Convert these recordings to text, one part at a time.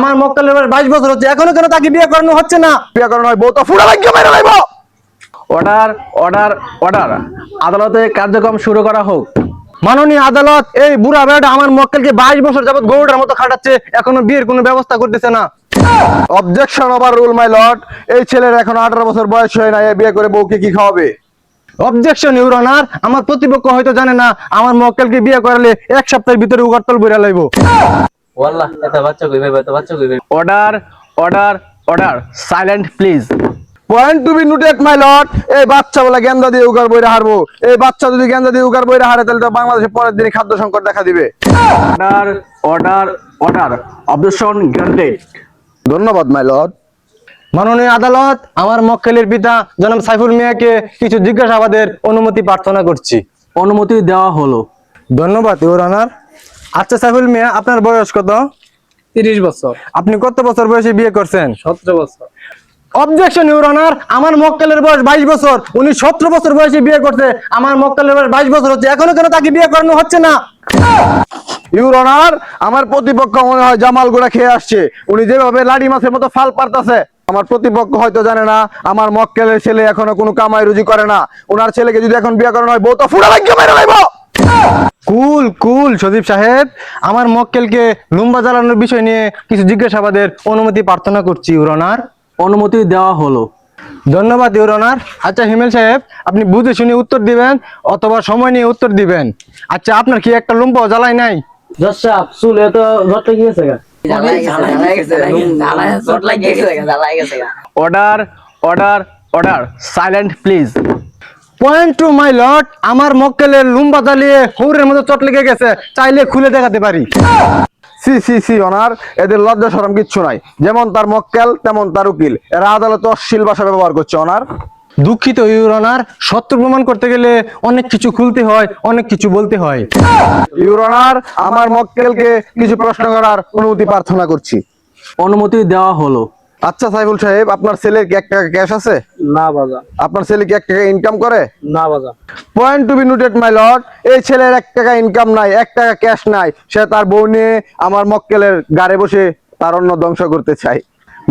আমার মক্কেলের বয়স 22 বছর হচ্ছে, এখনো কেন তাকে বিয়ে করানো হচ্ছে না? বিয়ে করানো হয় বউ তো ফুড়া লাগিয়ে মেরে লাইব। অর্ডার অর্ডার অর্ডার, আদালতে কার্যক্রম শুরু করা হোক। মাননীয় আদালত, এই বুড়া বেটা আমার মক্কেলকে 22 বছর যাবত গরুটার মতো খাটাচ্ছে, এখনো বিয়ের কোনো ব্যবস্থা করতেছে না। অবজেকশন ওভার রুল মাই লর্ড। এই ছেলের এখন 18 বছর বয়স হয় না, এ বিয়ে করে বউকে কি খাওয়াবে? অবজেকশন ইউর অনার, আমার প্রতিপক্ষ হয়তো জানে না আমার মক্কেলকে বিয়ে করালে 1 সপ্তাহের ভিতরে উগারতল বইরা লাইব। ওয়াল্লাহ এত বাচ্চা কইবে এত বাচ্চা কইবে। Order order order, silent please. Point to be noted my lord. এই বাচ্চা বলে গেন্দা দিয়ে উগার বইরা হারবো। এই বাচ্চা যদি গেন্দা দিয়ে উগার বইরা হারে তাহলে তো বাংলাদেশে পরের দিনে খাদ্য সংকট দেখা দিবে। Order order order, objection granted. ধন্যবাদ মাই লর্ড। মাননীয় আদালত, আমার মক্কেলের পিতা জনাব সাইফুল মিয়াকে কিছু জিজ্ঞাসাবাদের অনুমতি প্রার্থনা করছি। অনুমতি দেওয়া হলো। ধন্যবাদ ইউর অনার। আচ্ছা সাইফুল মিয়া, আপনার বয়স কত? 30 বছর। আপনি কত বছর বয়সে বিয়ে করছেন? 17 বছর। অবজেকশন ইউর অনার, আমার মক্কেলের বয়স 22 বছর, উনি 17 বছর বয়সে বিয়ে করছে। আমার মক্কেলের বয়স 22 বছর হচ্ছে, এখনো কেন তাকে বিয়ে করানো হচ্ছে না? ইউর অনার, আমার প্রতিপক্ষ মনে হয় জামাল গোড়া খেয়ে আসছে। উনি যেভাবে লাডি মাছের মতো ফাল পারতাছে, আমার প্রতিপক্ষ হয়তো জানে না আমার মক্কেলের ছেলে এখনো কোনো কামাই রুজি করে না। ওনার ছেলেকে যদি এখন বিয়ে করানো হয় বউ তো ফুড়া লাগিয়ে মেরে লাইব। কুল কুল সদীপ সাহেব, আমার মক্কেলকে লুম্বা জ্বালানোর বিষয় নিয়ে কিছু জিজ্ঞাসাবাদের অনুমতি প্রার্থনা করছি ইউর অনার। অনুমতি দেওয়া হলো। ধন্যবাদ ইউর অনার। আচ্ছা হিমেল সাহেব, আপনি বুঝে শুনে উত্তর দিবেন অথবা সময় নিয়ে উত্তর দিবেন। আচ্ছা, আপনার কি একটা লুম্বা জ্বালাই নাই? জজ সাহেব চুলে তো ঘরটা গিয়েছে গা। Order order order, silent please. Point to my lord, আমার মক্কেলের লুম্বা জ্বালিয়ে হৌরের মতো চট লেগে গেছে, চাইলে খুলে দেখাতে পারি। সি সি সি অনার, এদের লজ্জা শরম কিচ্ছু নাই। যেমন তার মক্কেল তেমন তার উকিল, এরা আদালতে অশ্লীল ভাষা ব্যবহার করছে অনার। দুঃখিত ইউর অনার, সত্য প্রমাণ করতে গেলে অনেক কিছু খুলতে হয়, অনেক কিছু বলতে হয়। ইউর অনার, আমার মক্কেলকে কিছু প্রশ্ন করার অনুমতি প্রার্থনা করছি। অনুমতি দেওয়া হলো। আচ্ছা সাইফুল সাহেব, আপনার ছেলের কি 1 টাকা ক্যাশ আছে? না বাজা। আপনার ছেলে কি 1 টাকা ইনকাম করে? না বাজা। Point to be noted my lord. এই ছেলের 1 টাকা ইনকাম নাই, 1 টাকা ক্যাশ নাই, সে তার বউ নিয়ে আমার মক্কেলের গাড়ে বসে তার অন্ন ধ্বংস করতে চায়।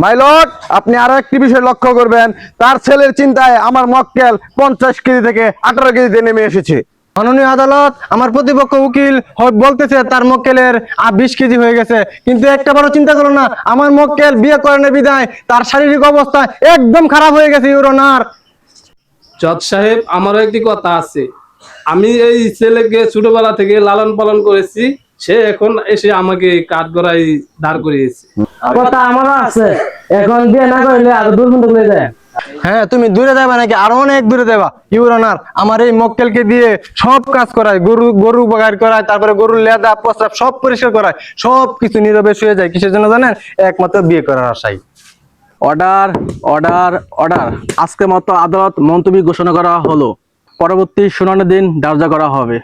মাই লর্ড, আপনি আরো একটি বিষয় লক্ষ্য করবেন, তার ছেলের চিন্তায় আমার মক্কেল 50 কেজি থেকে 18 কেজিতে নেমে এসেছে। মাননীয় আদালত, আমার প্রতিপক্ষ উকিল বলতেছে তার মক্কেলের 20 কেজি হয়ে গেছে, কিন্তু একটা বড় চিন্তা করো না, আমার মক্কেল বিয়ে করেনি বিদায় তার শারীরিক অবস্থা একদম খারাপ হয়ে গেছে ইউর অনার। জজ সাহেব, আমারও একটি কথা আছে। আমি এই ছেলেকে ছোটবেলা থেকে লালন পালন করেছি, সে এখন এসে আমাকে কাঠগড়ায় দাঁড় করিয়েছে। কথা আমারও আছে, এখন বিয়ে না করলে আর দূর পর্যন্ত হয়ে যায়। হ্যাঁ, তুমি দূরে যাবে নাকি? আরো অনেক দূরে দেবা ইউর অনার। আমার এই মক্কেলকে দিয়ে সব কাজ করায়, গরু বাগার করায়, তারপরে গরুর লেদা প্রস্রাব সব পরিষ্কার করায়, সব কিছু নীরবে শুয়ে যায়। কিসের জন্য জানেন? একমাত্র বিয়ে করার আশায়। অর্ডার অর্ডার অর্ডার, আজকের মতো আদালত মন্তব্য ঘোষণা করা হলো। পরবর্তী শুনানির দিন ধার্য করা হবে।